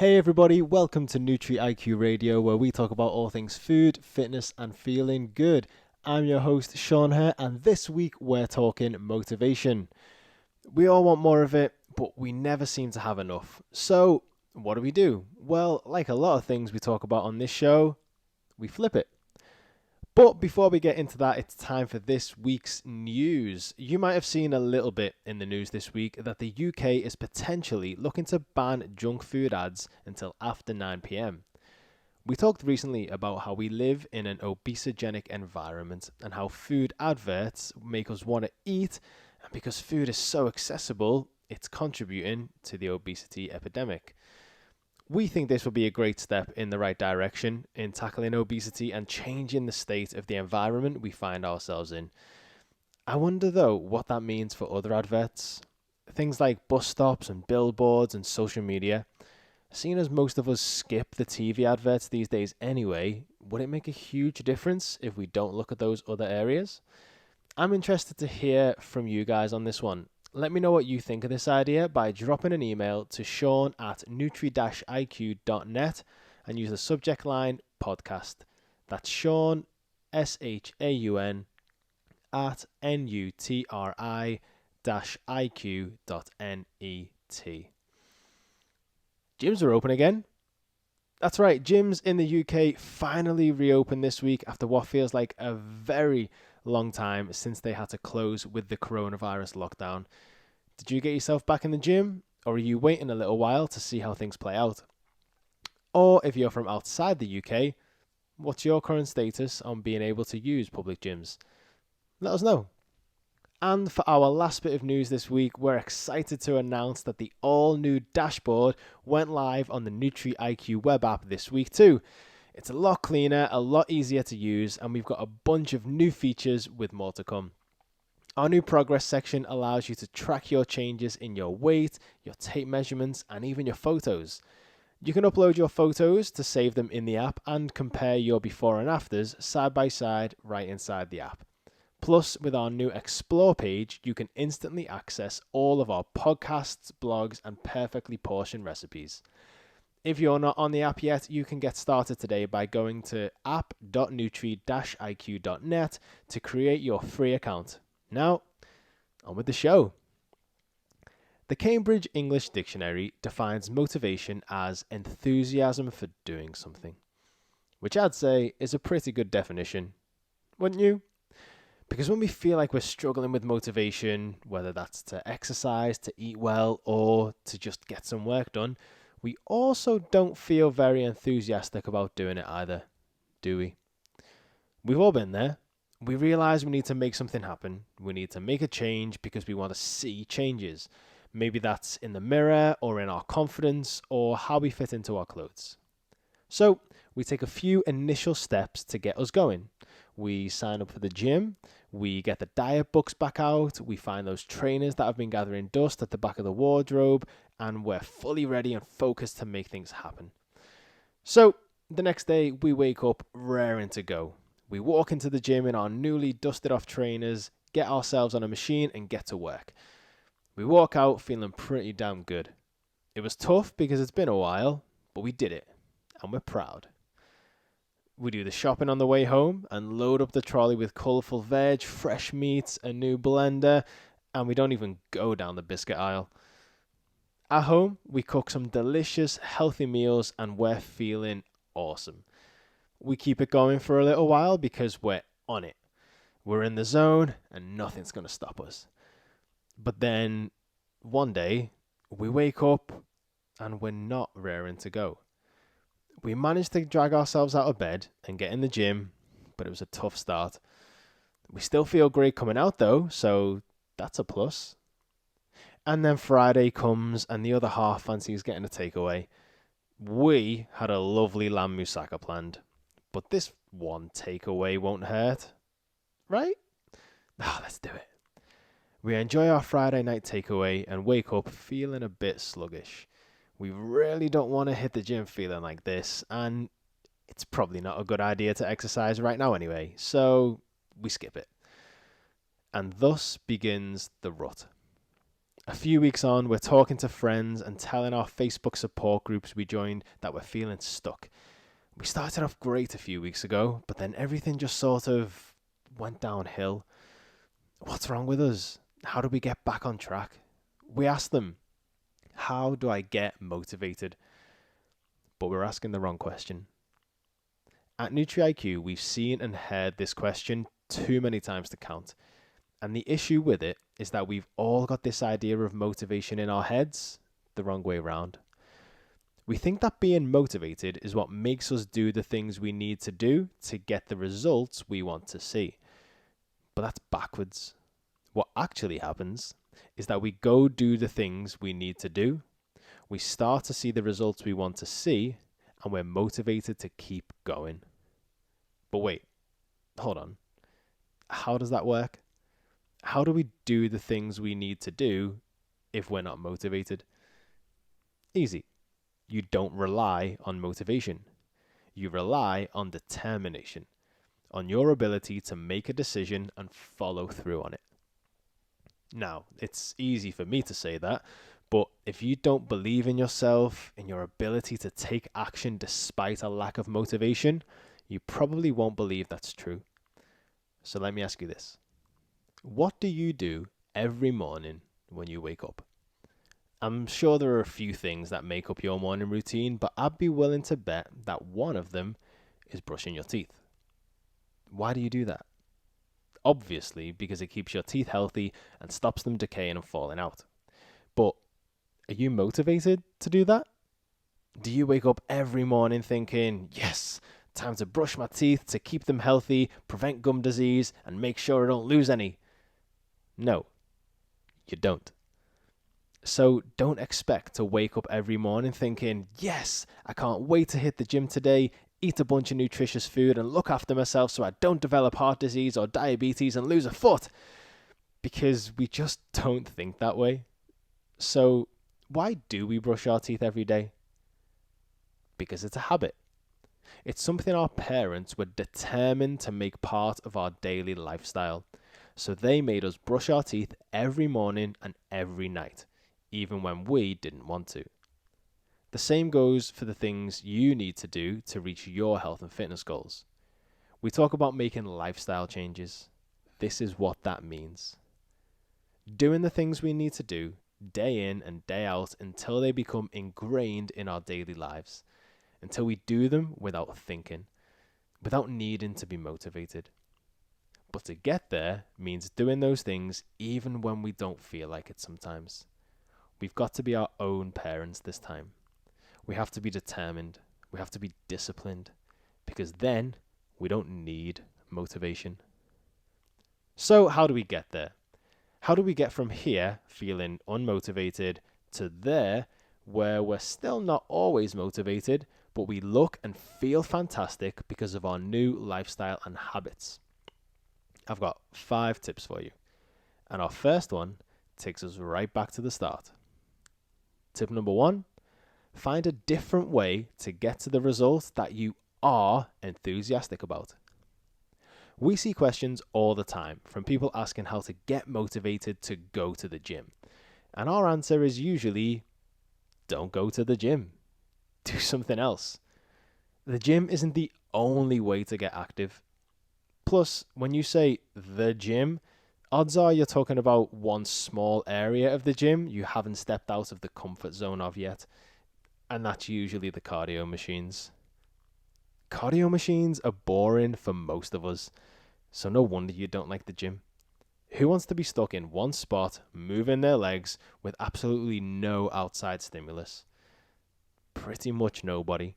Hey everybody, welcome to Nutri-iQ Radio, where we talk about all things food, fitness and feeling good. I'm your host Shaun here, and this week we're talking motivation. We all want more of it, but we never seem to have enough. So what do? Well, like a lot of things we talk about on this show, we flip it. But before we get into that, it's time for this week's news. You might have seen a little bit in the news this week that the UK is potentially looking to ban junk food ads until after 9 pm. We talked recently about how we live in an obesogenic environment and how food adverts make us want to eat, and because food is so accessible, it's contributing to the obesity epidemic. We think this will be a great step in the right direction in tackling obesity and changing the state of the environment we find ourselves in. I wonder though what that means for other adverts. Things like bus stops and billboards and social media. Seeing as most of us skip the TV adverts these days anyway, would it make a huge difference if we don't look at those other areas? I'm interested to hear from you guys on this one. Let me know what you think of this idea by dropping an email to shaun@nutri-iq.net and use the subject line podcast. That's Shaun, SHAUN, at NUTRI-IQ.net. Gyms are open again. That's right, gyms in the UK finally reopened this week after what feels like a very long time since they had to close with the coronavirus lockdown. Did you get yourself back in the gym, or are you waiting a little while to see how things play out? Or if you're from outside the UK, what's your current status on being able to use public gyms? Let us know. And for our last bit of news this week, we're excited to announce that the all-new dashboard went live on the Nutri-iQ Web App this week too. It's a lot cleaner, a lot easier to use, and we've got a bunch of new features with more to come. Our new progress section allows you to track your changes in your weight, your tape measurements, and even your photos. You can upload your photos to save them in the app and compare your before and afters side by side right inside the app. Plus, with our new Explore page, you can instantly access all of our podcasts, blogs, and perfectly portioned recipes. If you're not on the app yet, you can get started today by going to app.nutri-iq.net to create your free account. Now, on with the show. The Cambridge English Dictionary defines motivation as enthusiasm for doing something, which I'd say is a pretty good definition, wouldn't you? Because when we feel like we're struggling with motivation, whether that's to exercise, to eat well, or to just get some work done, we also don't feel very enthusiastic about doing it either, do we? We've all been there. We realize we need to make something happen. We need to make a change because we want to see changes. Maybe that's in the mirror or in our confidence or how we fit into our clothes. So we take a few initial steps to get us going. We sign up for the gym, we get the diet books back out, we find those trainers that have been gathering dust at the back of the wardrobe, and we're fully ready and focused to make things happen. So the next day we wake up raring to go. We walk into the gym in our newly dusted off trainers, get ourselves on a machine and get to work. We walk out feeling pretty damn good. It was tough because it's been a while, but we did it, and we're proud. We do the shopping on the way home and load up the trolley with colourful veg, fresh meats, a new blender, and we don't even go down the biscuit aisle. At home, we cook some delicious, healthy meals and we're feeling awesome. We keep it going for a little while because we're on it. We're in the zone and nothing's going to stop us. But then, one day, we wake up and we're not raring to go. We managed to drag ourselves out of bed and get in the gym, but it was a tough start. We still feel great coming out though, so that's a plus. And then Friday comes and the other half fancies getting a takeaway. We had a lovely lamb moussaka planned, but this one takeaway won't hurt, right? Let's do it. We enjoy our Friday night takeaway and wake up feeling a bit sluggish. We really don't want to hit the gym feeling like this, and it's probably not a good idea to exercise right now anyway, so we skip it. And thus begins the rut. A few weeks on, we're talking to friends and telling our Facebook support groups we joined that we're feeling stuck. We started off great a few weeks ago, but then everything just sort of went downhill. What's wrong with us? How do we get back on track? We asked them, how do I get motivated? But we're asking the wrong question. At Nutri-iQ, we've seen and heard this question too many times to count. And the issue with it is that we've all got this idea of motivation in our heads the wrong way around. We think that being motivated is what makes us do the things we need to do to get the results we want to see. But that's backwards. What actually happens is that we go do the things we need to do, we start to see the results we want to see, and we're motivated to keep going. But wait, hold on. How does that work? How do we do the things we need to do if we're not motivated? Easy. You don't rely on motivation. You rely on determination, on your ability to make a decision and follow through on it. Now, it's easy for me to say that, but if you don't believe in yourself, in your ability to take action despite a lack of motivation, you probably won't believe that's true. So let me ask you this. What do you do every morning when you wake up? I'm sure there are a few things that make up your morning routine, but I'd be willing to bet that one of them is brushing your teeth. Why do you do that? Obviously, because it keeps your teeth healthy and stops them decaying and falling out. But are you motivated to do that? Do you wake up every morning thinking, yes, time to brush my teeth to keep them healthy, prevent gum disease, and make sure I don't lose any? No, you don't. So don't expect to wake up every morning thinking, yes, I can't wait to hit the gym today, eat a bunch of nutritious food and look after myself so I don't develop heart disease or diabetes and lose a foot. Because we just don't think that way. So why do we brush our teeth every day? Because it's a habit. It's something our parents were determined to make part of our daily lifestyle. So they made us brush our teeth every morning and every night, even when we didn't want to. The same goes for the things you need to do to reach your health and fitness goals. We talk about making lifestyle changes. This is what that means. Doing the things we need to do day in and day out until they become ingrained in our daily lives, until we do them without thinking, without needing to be motivated. But to get there means doing those things even when we don't feel like it sometimes. We've got to be our own parents this time. We have to be determined. We have to be disciplined, because then we don't need motivation. So how do we get there? How do we get from here, feeling unmotivated, to there, where we're still not always motivated, but we look and feel fantastic because of our new lifestyle and habits? I've got 5 tips for you. And our first one takes us right back to the start. Tip number 1, find a different way to get to the results that you are enthusiastic about. We see questions all the time from people asking how to get motivated to go to the gym. And our answer is usually, don't go to the gym. Do something else. The gym isn't the only way to get active. Plus, when you say the gym, odds are you're talking about one small area of the gym you haven't stepped out of the comfort zone of yet. And that's usually the cardio machines. Cardio machines are boring for most of us, so no wonder you don't like the gym. Who wants to be stuck in one spot, moving their legs with absolutely no outside stimulus? Pretty much nobody.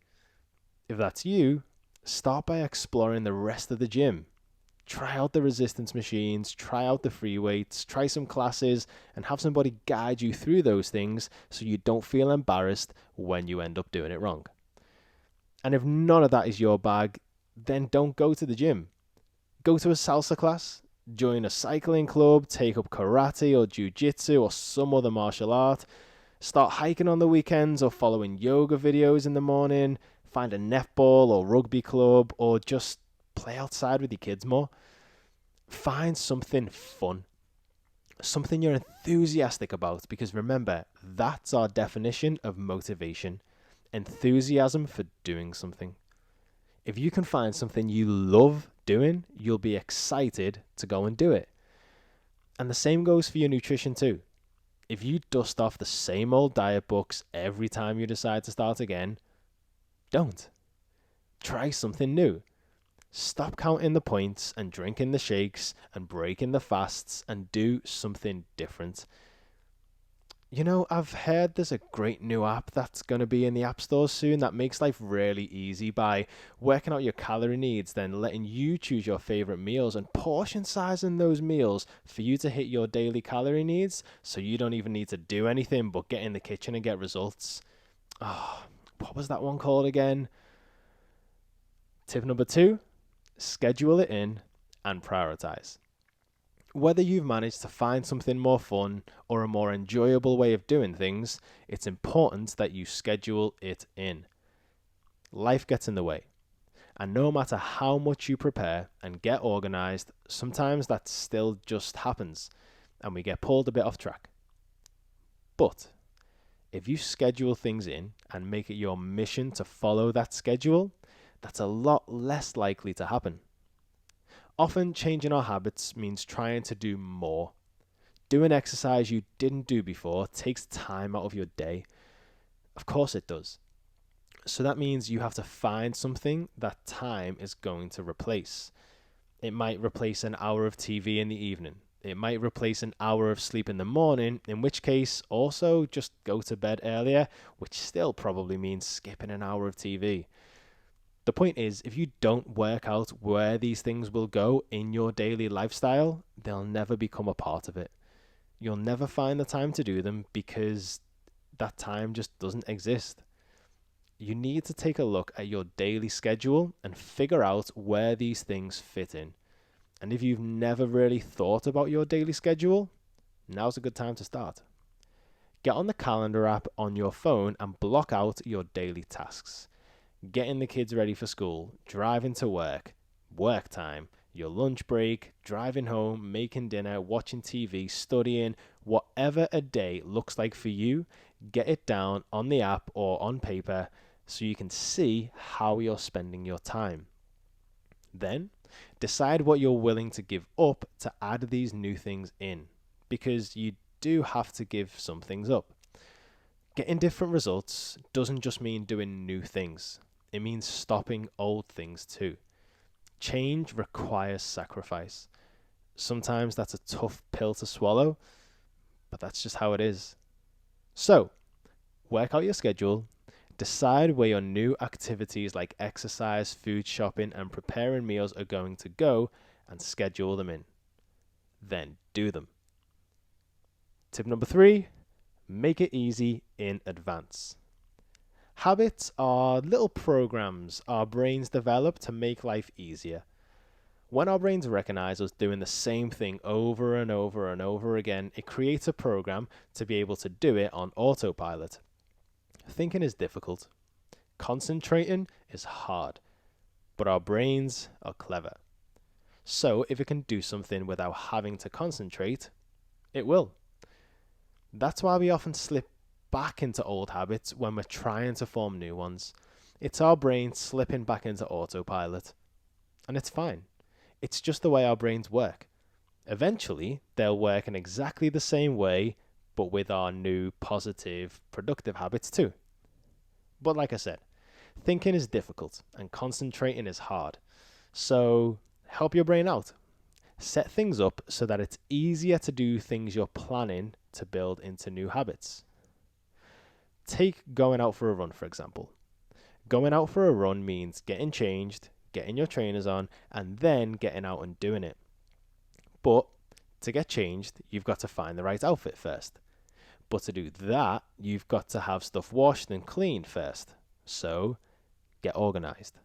If that's you, start by exploring the rest of the gym. Try out the resistance machines, try out the free weights, try some classes, and have somebody guide you through those things so you don't feel embarrassed when you end up doing it wrong. And if none of that is your bag, then don't go to the gym. Go to a salsa class, join a cycling club, take up karate or jiu-jitsu or some other martial art, start hiking on the weekends or following yoga videos in the morning, find a netball or rugby club, or just play outside with your kids more. Find something fun. Something you're enthusiastic about, because remember, that's our definition of motivation: enthusiasm for doing something. If you can find something you love doing, you'll be excited to go and do it. And the same goes for your nutrition too. If you dust off the same old diet books every time you decide to start again, don't. Try something new. Stop counting the points and drinking the shakes and breaking the fasts and do something different. You know, I've heard there's a great new app that's going to be in the app stores soon that makes life really easy by working out your calorie needs, then letting you choose your favorite meals and portion sizing those meals for you to hit your daily calorie needs, so you don't even need to do anything but get in the kitchen and get results. Oh, what was that one called again? Tip number 2, schedule it in and prioritize. Whether you've managed to find something more fun or a more enjoyable way of doing things, it's important that you schedule it in. Life gets in the way, and no matter how much you prepare and get organized, sometimes that still just happens and we get pulled a bit off track. But if you schedule things in and make it your mission to follow that schedule, that's a lot less likely to happen. Often changing our habits means trying to do more. Doing exercise you didn't do before takes time out of your day. Of course it does. So that means you have to find something that time is going to replace. It might replace an hour of TV in the evening. It might replace an hour of sleep in the morning, in which case also just go to bed earlier, which still probably means skipping an hour of TV. The point is, if you don't work out where these things will go in your daily lifestyle, they'll never become a part of it. You'll never find the time to do them because that time just doesn't exist. You need to take a look at your daily schedule and figure out where these things fit in. And if you've never really thought about your daily schedule, now's a good time to start. Get on the calendar app on your phone and block out your daily tasks. Getting the kids ready for school, driving to work, work time, your lunch break, driving home, making dinner, watching TV, studying, whatever a day looks like for you, get it down on the app or on paper so you can see how you're spending your time. Then, decide what you're willing to give up to add these new things in, because you do have to give some things up. Getting different results doesn't just mean doing new things. It means stopping old things too. Change requires sacrifice. Sometimes that's a tough pill to swallow, but that's just how it is. So, work out your schedule, decide where your new activities like exercise, food shopping, and preparing meals are going to go, and schedule them in. Then do them. Tip number 3, make it easy in advance. Habits are little programs our brains develop to make life easier. When our brains recognize us doing the same thing over and over and over again, it creates a program to be able to do it on autopilot. Thinking is difficult. Concentrating is hard. But our brains are clever. So if it can do something without having to concentrate, it will. That's why we often slip back into old habits when we're trying to form new ones. It's our brain slipping back into autopilot. And it's fine. It's just the way our brains work. Eventually, they'll work in exactly the same way, but with our new, positive, productive habits too. But like I said, thinking is difficult and concentrating is hard. So help your brain out. Set things up so that it's easier to do things you're planning to build into new habits. Take going out for a run, for example. Going out for a run means getting changed, getting your trainers on, and then getting out and doing it. But to get changed, you've got to find the right outfit first. But to do that, you've got to have stuff washed and cleaned first. So, get organized.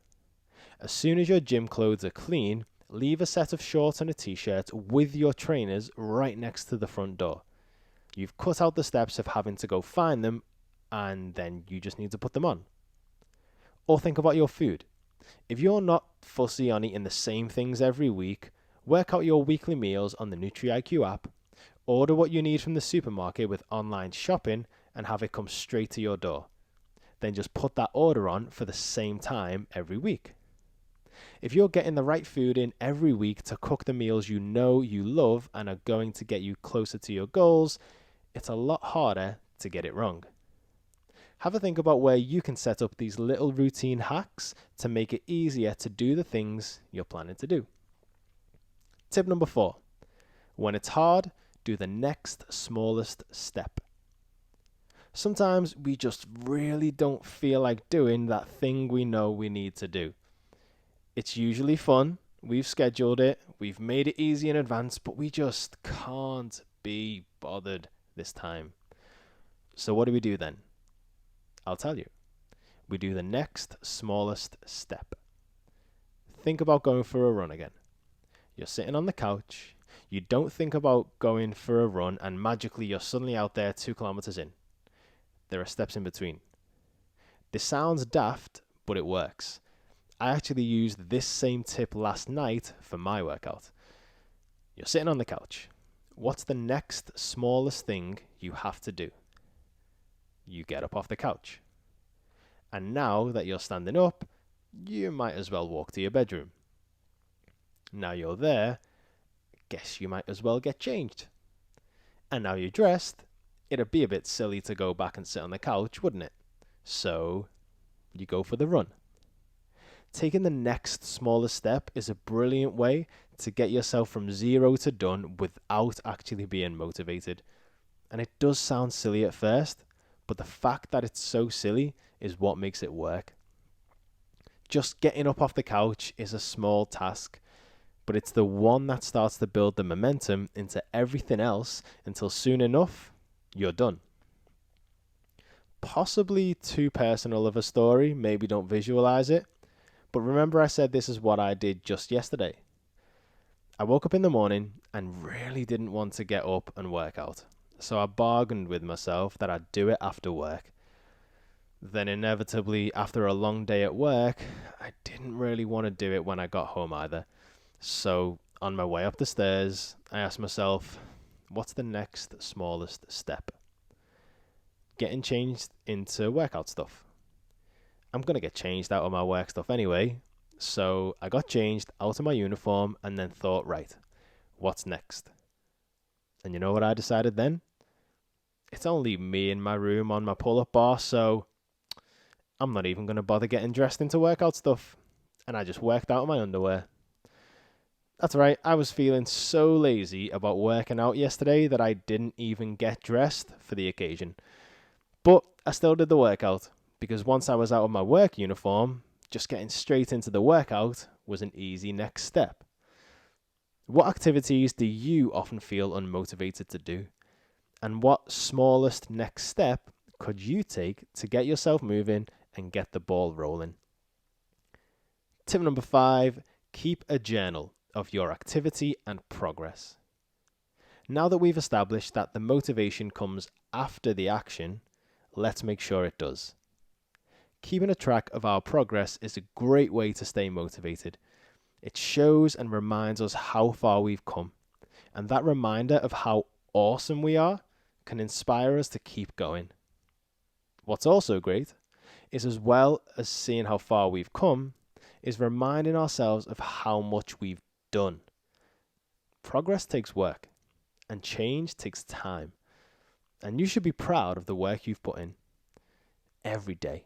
As soon as your gym clothes are clean, leave a set of shorts and a t-shirt with your trainers right next to the front door. You've cut out the steps of having to go find them, and then you just need to put them on. Or think about your food. If you're not fussy on eating the same things every week, work out your weekly meals on the Nutri-iQ app, Order what you need from the supermarket with online shopping and have it come straight to your door. Then just put that order on for the same time every week. If you're getting the right food in every week to cook the meals you know you love and are going to get you closer to your goals, it's a lot harder to get it wrong. Have a think about where you can set up these little routine hacks to make it easier to do the things you're planning to do. Tip number 4. When it's hard, do the next smallest step. Sometimes we just really don't feel like doing that thing we know we need to do. It's usually fun, we've scheduled it, we've made it easy in advance, but we just can't be bothered this time. So what do we do then? I'll tell you. We do the next smallest step. Think about going for a run again. You're sitting on the couch, you don't think about going for a run, and magically you're suddenly out there 2 kilometers in. There are steps in between. This sounds daft, but it works. I actually used this same tip last night for my workout. You're sitting on the couch. What's the next smallest thing you have to do? You get up off the couch. And now that you're standing up, you might as well walk to your bedroom. Now you're there, guess you might as well get changed. And now you're dressed, it'd be a bit silly to go back and sit on the couch, wouldn't it? So you go for the run. Taking the next smallest step is a brilliant way to get yourself from 0 to done without actually being motivated. And it does sound silly at first, but the fact that it's so silly is what makes it work. Just getting up off the couch is a small task, but it's the one that starts to build the momentum into everything else until soon enough, you're done. Possibly too personal of a story, maybe don't visualize it, but remember I said this is what I did just yesterday. I woke up in the morning and really didn't want to get up and work out, so I bargained with myself that I'd do it after work. Then inevitably, after a long day at work, I didn't really want to do it when I got home either. So on my way up the stairs, I asked myself, what's the next smallest step? Getting changed into workout stuff. I'm going to get changed out of my work stuff anyway, so I got changed out of my uniform and then thought, right, what's next? And you know what I decided then? It's only me in my room on my pull-up bar, so I'm not even going to bother getting dressed into workout stuff. And I just worked out in my underwear. That's right, I was feeling so lazy about working out yesterday that I didn't even get dressed for the occasion. But I still did the workout, because once I was out of my work uniform, just getting straight into the workout was an easy next step. What activities do you often feel unmotivated to do? And what smallest next step could you take to get yourself moving and get the ball rolling? Tip number 5, keep a journal of your activity and progress. Now that we've established that the motivation comes after the action, let's make sure it does. Keeping a track of our progress is a great way to stay motivated. It shows and reminds us how far we've come, and that reminder of how awesome we are can inspire us to keep going. What's also great is, as well as seeing how far we've come, is reminding ourselves of how much we've done. Progress takes work, and change takes time, and you should be proud of the work you've put in every day.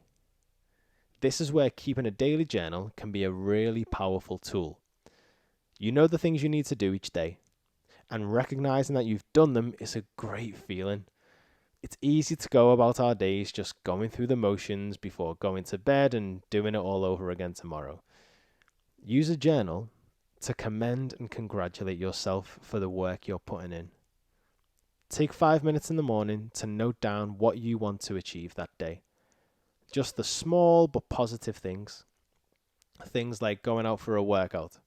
This is where keeping a daily journal can be a really powerful tool. You know the things you need to do each day, and recognizing that you've done them is a great feeling. It's easy to go about our days just going through the motions before going to bed and doing it all over again tomorrow. Use a journal to commend and congratulate yourself for the work you're putting in. Take 5 minutes in the morning to note down what you want to achieve that day. Just the small but positive things. Things like going out for a workout,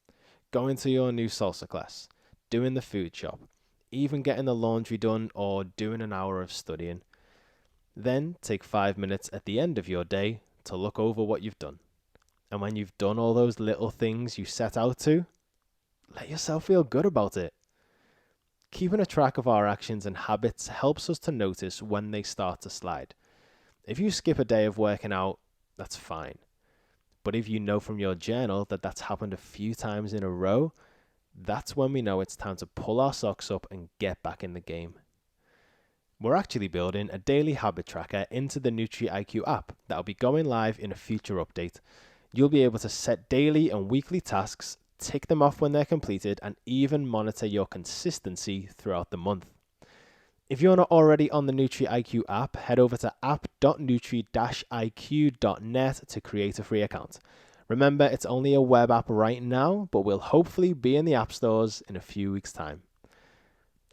going to your new salsa class, doing the food shop, even getting the laundry done or doing an hour of studying. Then take 5 minutes at the end of your day to look over what you've done. And when you've done all those little things you set out to, let yourself feel good about it. Keeping a track of our actions and habits helps us to notice when they start to slide. If you skip a day of working out, that's fine. But if you know from your journal that that's happened a few times in a row, that's when we know it's time to pull our socks up and get back in the game. We're actually building a daily habit tracker into the Nutri-iQ app that'll be going live in a future update. You'll be able to set daily and weekly tasks, tick them off when they're completed, and even monitor your consistency throughout the month. If you're not already on the Nutri-iQ app, head over to app.nutri-iq.net to create a free account. Remember, it's only a web app right now, but will hopefully be in the app stores in a few weeks' time.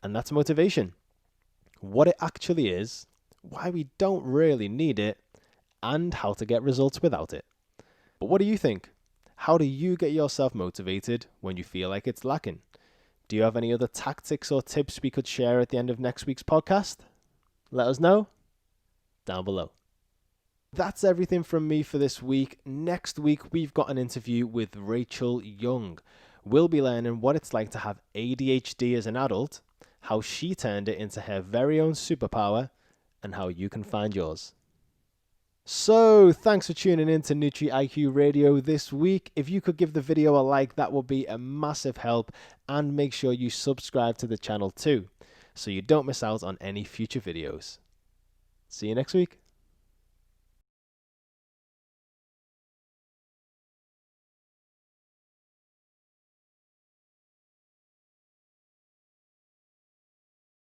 And that's motivation. What it actually is, why we don't really need it, and how to get results without it. But what do you think? How do you get yourself motivated when you feel like it's lacking? Do you have any other tactics or tips we could share at the end of next week's podcast? Let us know down below. That's everything from me for this week. Next week, we've got an interview with Rachel Young. We'll be learning what it's like to have ADHD as an adult, how she turned it into her very own superpower, and how you can find yours. So, thanks for tuning in to Nutri-iQ Radio this week. If you could give the video a like, that would be a massive help, and make sure you subscribe to the channel too, so you don't miss out on any future videos. See you next week.